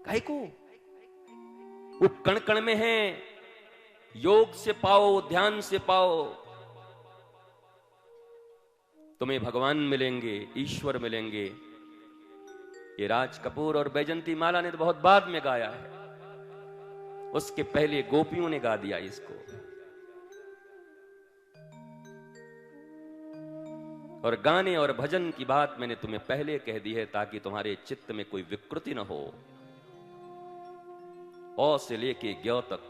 काहे को? वो कण कण में है। योग से पाओ, ध्यान से पाओ, तुम्हें भगवान मिलेंगे, ईश्वर मिलेंगे। ये राज कपूर और बैजंती माला ने तो बहुत बाद में गाया है, उसके पहले गोपियों ने गा दिया इसको। और गाने और भजन की बात मैंने तुम्हें पहले कह दी है ताकि तुम्हारे चित्त में कोई विकृति न हो। अ से लेके ज्ञ तक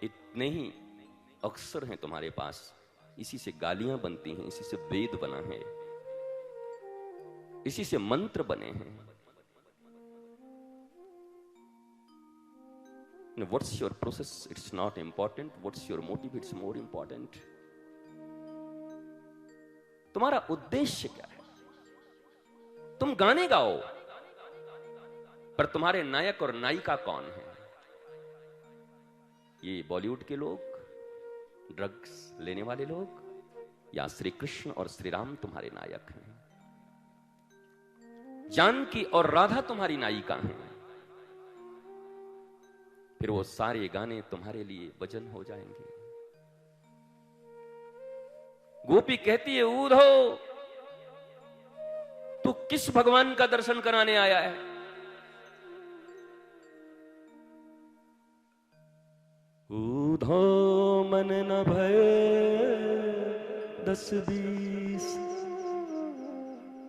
इतने ही अक्षर हैं तुम्हारे पास, इसी से गालियां बनती हैं, इसी से वेद बना है, इसी से मंत्र बने हैं। What's your process? It's not important. What's your motive? It's more important. तुम्हारा उद्देश्य क्या है? तुम गाने गाओ, पर तुम्हारे नायक और नायिका कौन है? ये बॉलीवुड के लोग, ड्रग्स लेने वाले लोग, या श्री कृष्ण और श्री राम तुम्हारे नायक हैं? जानकी और राधा तुम्हारी नायिका हैं। फिर वो सारे गाने तुम्हारे लिए भजन हो जाएंगे। गोपी कहती है, ऊधो तू किस भगवान का दर्शन कराने आया है? ऊधो मन न भय 10-20,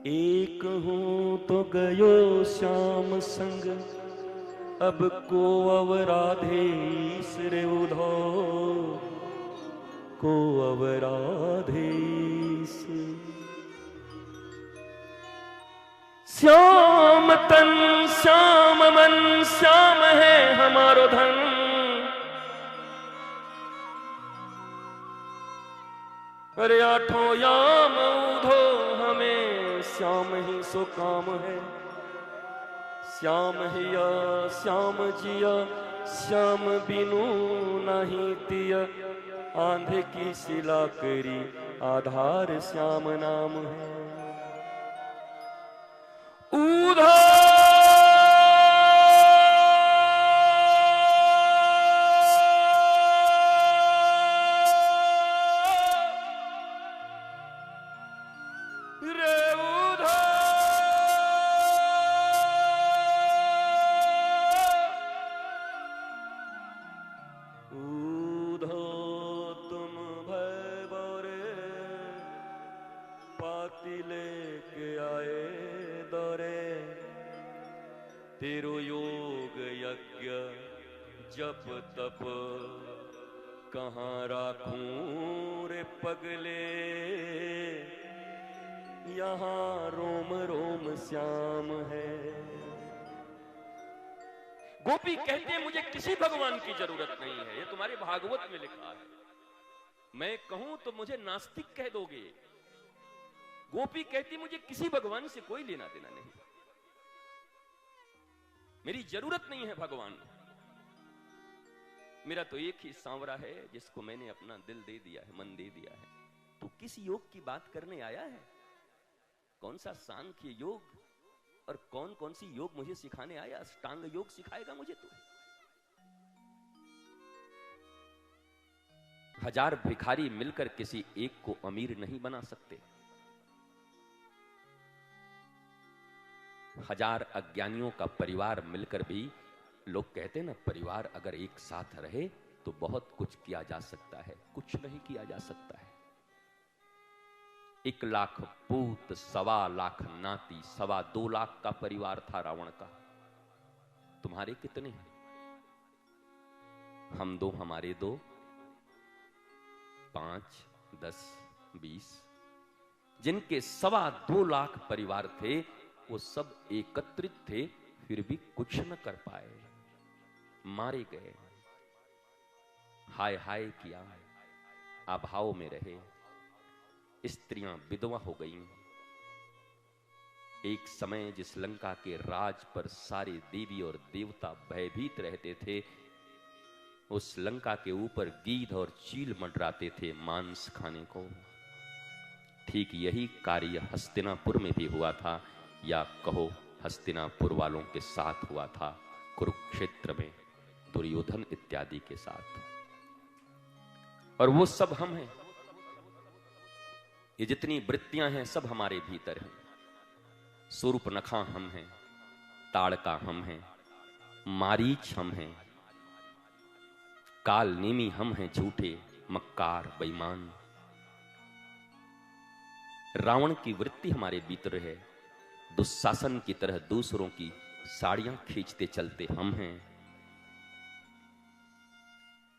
एक हूं तो गयो श्याम संग, अब को अवराधेश रे उधो को अवराधेश। श्याम तन श्याम मन श्याम है हमारो धन, अरे आठों याम उधो हमें श्याम ही सो काम है। श्याम हिया श्याम जिया श्याम बिनु नहीं तिया, आंधे की शिला करी आधार श्याम नाम है। ऊधा तेरो योग यज्ञ जप तप कहाँ राखूं रे पगले, यहाँ रोम रोम श्याम है। गोपी कहते हैं मुझे किसी भगवान की जरूरत नहीं है, ये तुम्हारे भागवत में लिखा है। मैं कहूं तो मुझे नास्तिक कह दोगे। गोपी कहती मुझे किसी भगवान से कोई लेना देना नहीं, मेरी जरूरत नहीं है भगवान। मेरा तो एक ही सांवरा है जिसको मैंने अपना दिल दे दिया है, मन दे दिया है। तू किस योग की बात करने आया है? कौन सा सांख्य योग और कौन कौन सी योग मुझे सिखाने आया? अष्टांग योग सिखाएगा मुझे तू? 1000 भिखारी मिलकर किसी एक को अमीर नहीं बना सकते। 1000 अज्ञानियों का परिवार मिलकर भी, लोग कहते हैं ना, परिवार अगर एक साथ रहे तो बहुत कुछ किया जा सकता है। कुछ नहीं किया जा सकता है। 1 लाख पूत, 1.25 लाख नाती, 2.25 लाख का परिवार था रावण का। तुम्हारे कितने हैं? हम 2, हमारे 2, 5, 10, 20। जिनके 2.25 लाख परिवार थे वो सब एकत्रित थे, फिर भी कुछ न कर पाए, मारे गए। हाय हाय किया, अभाव में रहे, स्त्रियां विधवा हो गईं। एक समय जिस लंका के राज पर सारे देवी और देवता भयभीत रहते थे, उस लंका के ऊपर गीध और चील मंडराते थे मांस खाने को। ठीक यही कार्य हस्तिनापुर में भी हुआ था, या कहो हस्तिनापुर वालों के साथ हुआ था। कुरुक्षेत्र में दुर्योधन इत्यादि के साथ। और वो सब हम हैं। ये जितनी वृत्तियां हैं सब हमारे भीतर हैं। सूर्पनखा हम हैं, ताड़का हम हैं, मारीच हम हैं, काल नेमी हम हैं, झूठे मक्कार बेईमान। रावण की वृत्ति हमारे भीतर है। दुशासन की तरह दूसरों की साड़ियां खींचते चलते हम हैं।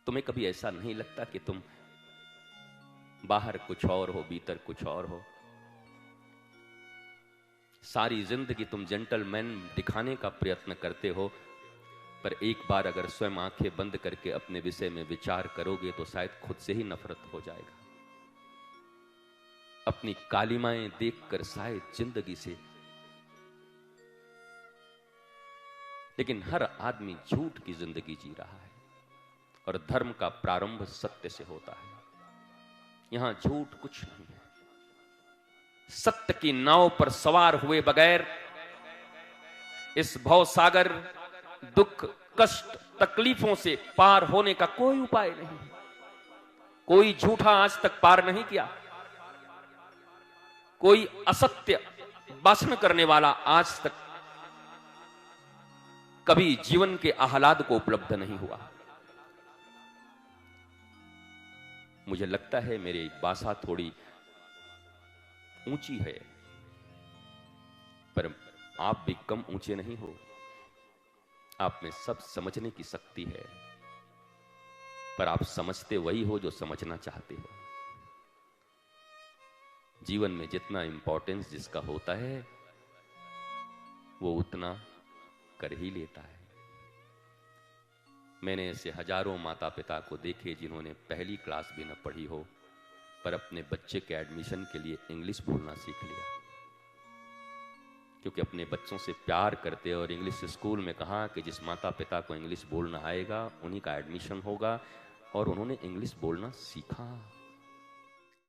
तुम्हें कभी ऐसा नहीं लगता कि तुम बाहर कुछ और हो, भीतर कुछ और हो? सारी जिंदगी तुम जेंटलमैन दिखाने का प्रयत्न करते हो, पर एक बार अगर स्वयं आंखें बंद करके अपने विषय में विचार करोगे तो शायद खुद से ही नफरत हो जाएगा। अपनी कालिमाएं देखकर शायद जिंदगी से। लेकिन हर आदमी झूठ की जिंदगी जी रहा है और धर्म का प्रारंभ सत्य से होता है। यहां झूठ कुछ नहीं है। सत्य की नाव पर सवार हुए बगैर इस भवसागर दुख कष्ट तकलीफों से पार होने का कोई उपाय नहीं। कोई झूठा आज तक पार नहीं किया। कोई असत्य भाषण करने वाला आज तक कभी जीवन के आह्लाद को उपलब्ध नहीं हुआ। मुझे लगता है मेरी भाषा थोड़ी ऊंची है, पर आप भी कम ऊंचे नहीं हो। आप में सब समझने की शक्ति है, पर आप समझते वही हो जो समझना चाहते हो। जीवन में जितना इंपॉर्टेंस जिसका होता है वो उतना कर ही लेता है। मैंने ऐसे हजारों माता पिता को देखे जिन्होंने पहली क्लास भी न पढ़ी हो, पर अपने बच्चे के एडमिशन के लिए इंग्लिश बोलना सीख लिया, क्योंकि अपने बच्चों से प्यार करते। और इंग्लिश स्कूल में कहा कि जिस माता पिता को इंग्लिश बोलना आएगा उन्हीं का एडमिशन होगा, और उन्होंने इंग्लिश बोलना सीखा।